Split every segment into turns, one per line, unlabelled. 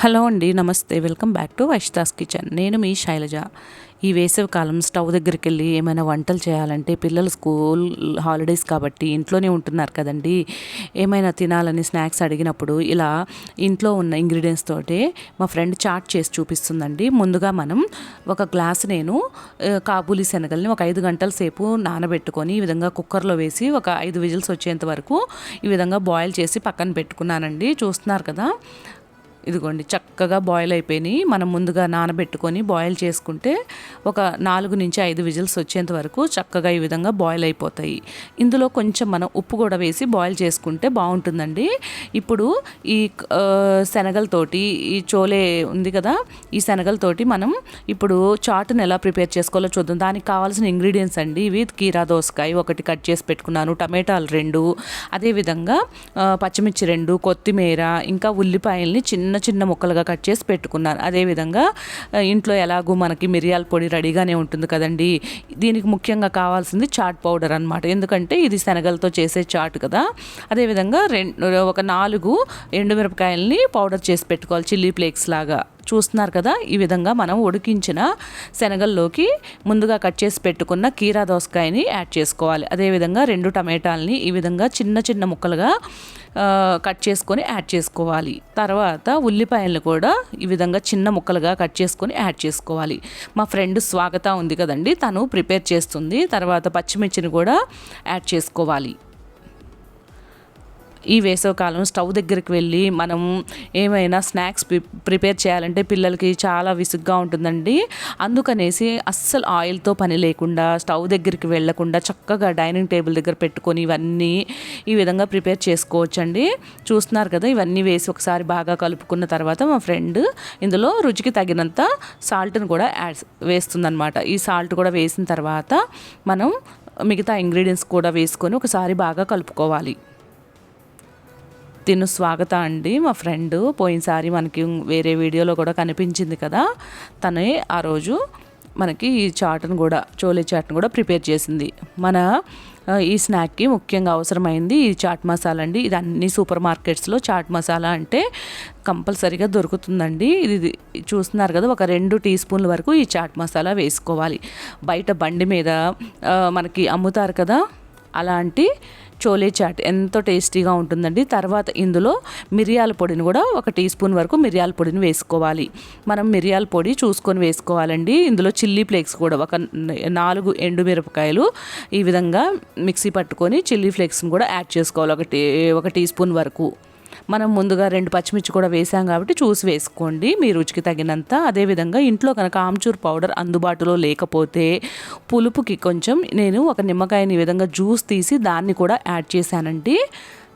Hello అండి, నమస్తే. Welcome back to Vaishta's kitchen. నేను మీ శైలజ. ఈ వేసవి కాలం స్టవ్ దగ్గరికి వెళ్ళి ఏమైనా వంటలు చేయాలంటే పిల్లలు స్కూల్ హాలిడేస్ కాబట్టి ఇంట్లోనే ఉంటున్నారు కదండి. ఏమైనా తినాలని స్నాక్స్ అడిగినప్పుడు ఇలా ఇంట్లో ఉన్న ఇంగ్రీడియంట్స్ తోటి మా ఫ్రెండ్ చాట్ చేసి చూపిస్తుందండి. ముందుగా మనం ఒక గ్లాస్ నేను కాబూలీ శనగల్ని ఒక 5 గంటల సేపు నానబెట్టుకొని ఈ విధంగా కుక్కర్లో వేసి ఒక 5 విజిల్స్ వచ్చేంత వరకు ఈ విధంగా బాయిల్ చేసి పక్కన పెట్టుకున్నానండి. చూస్తున్నారు కదా, ఇదిగోండి చక్కగా బాయిల్ అయిపోయినాయి. మనం ముందుగా నానబెట్టుకొని బాయిల్ చేసుకుంటే ఒక 4 నుంచి 5 విజిల్స్ వచ్చేంత వరకు చక్కగా ఈ విధంగా బాయిల్ అయిపోతాయి. ఇందులో కొంచెం మనం ఉప్పు కూడా వేసి బాయిల్ చేసుకుంటే బాగుంటుందండి. ఇప్పుడు ఈ శనగలతోటి ఈ చోలే ఉంది కదా, ఈ శనగలతోటి మనం ఇప్పుడు చాటును ఎలా ప్రిపేర్ చేసుకోవాలో చూద్దాం. దానికి కావాల్సిన ఇంగ్రీడియంట్స్ అండి ఇవి: కీరా దోసకాయ 1 కట్ చేసి పెట్టుకున్నాను, టమాటాలు 2, అదేవిధంగా పచ్చిమిర్చి 2, కొత్తిమీర, ఇంకా ఉల్లిపాయల్ని చిన్న చిన్న ముక్కలుగా కట్ చేసి పెట్టుకున్నాను. అదేవిధంగా ఇంట్లో ఎలాగూ మనకి మిరియాల పొడి రెడీగానే ఉంటుంది కదండి. దీనికి ముఖ్యంగా కావాల్సింది చాట్ పౌడర్ అనమాట. ఎందుకంటే ఇది శనగలతో చేసే చాట్ కదా. అదేవిధంగా ఒక 4 ఎండుమిరపకాయలని పౌడర్ చేసి పెట్టుకోవాలి, చిల్లీ ఫ్లేక్స్ లాగా. చూస్తున్నారు కదా, ఈ విధంగా మనం ఉడికించిన శనగల్లోకి ముందుగా కట్ చేసి పెట్టుకున్న కీరా దోసకాయని యాడ్ చేసుకోవాలి. అదేవిధంగా 2 టమాటాలని ఈ విధంగా చిన్న చిన్న ముక్కలుగా కట్ చేసుకొని యాడ్ చేసుకోవాలి. తర్వాత ఉల్లిపాయలను కూడా ఈ విధంగా చిన్న ముక్కలుగా కట్ చేసుకొని యాడ్ చేసుకోవాలి. మా ఫ్రెండ్ స్వాగత ఉంది కదండి, తను ప్రిపేర్ చేస్తుంది. తర్వాత పచ్చిమిర్చిని కూడా యాడ్ చేసుకోవాలి. ఈ వేసవికాలం స్టవ్ దగ్గరికి వెళ్ళి మనం ఏమైనా స్నాక్స్ ప్రిపేర్ చేయాలంటే పిల్లలకి చాలా విసుగ్గా ఉంటుందండి. అందుకనేసి అస్సలు ఆయిల్తో పని లేకుండా స్టవ్ దగ్గరికి వెళ్ళకుండా చక్కగా డైనింగ్ టేబుల్ దగ్గర పెట్టుకొని ఇవన్నీ ఈ విధంగా ప్రిపేర్ చేసుకోవచ్చండి. చూస్తున్నారు కదా, ఇవన్నీ వేసి ఒకసారి బాగా కలుపుకున్న తర్వాత మా ఫ్రెండ్ ఇందులో రుచికి తగినంత సాల్ట్ని కూడా వేస్తుందన్నమాట. ఈ సాల్ట్ కూడా వేసిన తర్వాత మనం మిగతా ఇంగ్రీడియంట్స్ కూడా వేసుకొని ఒకసారి బాగా కలుపుకోవాలి. తిను స్వాగత అండి, మా ఫ్రెండ్. పోయినసారి మనకి వేరే వీడియోలో కూడా కనిపించింది కదా, తనే ఆ రోజు మనకి ఈ చాట్ను కూడా, చోలే చాట్ను కూడా ప్రిపేర్ చేసింది. మన ఈ స్నాక్కి ముఖ్యంగా అవసరమైంది ఈ చాట్ మసాలా అండి. ఇది అన్ని సూపర్ మార్కెట్స్లో చాట్ మసాలా అంటే కంపల్సరీగా దొరుకుతుందండి. ఇది చూస్తున్నారు కదా, ఒక 2 టీ స్పూన్ల వరకు ఈ చాట్ మసాలా వేసుకోవాలి. బయట బండి మీద మనకి అమ్ముతారు కదా, అలాంటి చోలే చాట్ ఎంతో టేస్టీగా ఉంటుందండి. తర్వాత ఇందులో మిరియాల పొడిని కూడా 1 టీ స్పూన్ వరకు మిరియాల పొడిని వేసుకోవాలి. మనం మిరియాల పొడి చూసుకొని వేసుకోవాలండి. ఇందులో చిల్లీ ఫ్లేక్స్ కూడా ఒక 4 ఎండుమిరపకాయలు ఈ విధంగా మిక్సీ పట్టుకొని చిల్లీ ఫ్లేక్స్ని కూడా యాడ్ చేసుకోవాలి, 1 టీ స్పూన్ వరకు. మనం ముందుగా 2 పచ్చిమిర్చి కూడా వేసాం కాబట్టి చూసి వేసుకోండి మీ రుచికి తగినంత. అదేవిధంగా ఇంట్లో కనుక ఆమ్చూర్ పౌడర్ అందుబాటులో లేకపోతే పులుపుకి కొంచెం నేను ఒక నిమ్మకాయని ఈ విధంగా జ్యూస్ తీసి దాన్ని కూడా యాడ్ చేశానండి.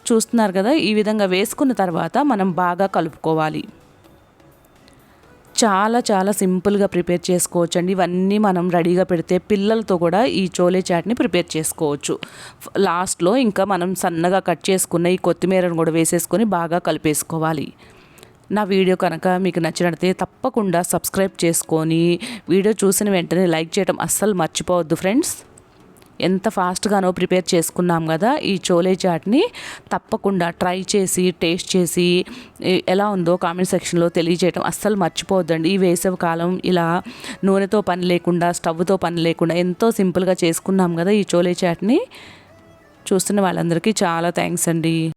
చూస్తున్నారు కదా, ఈ విధంగా వేసుకున్న తర్వాత మనం బాగా కలుపుకోవాలి. చాలా చాలా సింపుల్గా ప్రిపేర్ చేసుకోవచ్చు అండి. ఇవన్నీ మనం రెడీగా పెడితే పిల్లలతో కూడా ఈ చోలే చాట్ని ప్రిపేర్ చేసుకోవచ్చు. లాస్ట్లో ఇంకా మనం సన్నగా కట్ చేసుకున్న ఈ కొత్తిమీరను కూడా వేసేసుకొని బాగా కలిపేసుకోవాలి. నా వీడియో కనుక మీకు నచ్చినట్లయితే తప్పకుండా సబ్స్క్రైబ్ చేసుకొని వీడియో చూసిన వెంటనే లైక్ చేయడం అస్సలు మర్చిపోవద్దు ఫ్రెండ్స్. ఎంత ఫాస్ట్గానో ప్రిపేర్ చేసుకున్నాం కదా ఈ చోలే చాట్ని. తప్పకుండా ట్రై చేసి టేస్ట్ చేసి ఎలా ఉందో కామెంట్ సెక్షన్లో తెలియజేయడం అస్సలు మర్చిపోవద్దండి. ఈ వేసవి కాలం ఇలా నూనెతో పని లేకుండా, స్టవ్తో పని లేకుండా ఎంతో సింపుల్గా చేసుకున్నాం కదా ఈ చోలే చాట్ని. చూస్తున్న వాళ్ళందరికీ చాలా థ్యాంక్స్ అండి.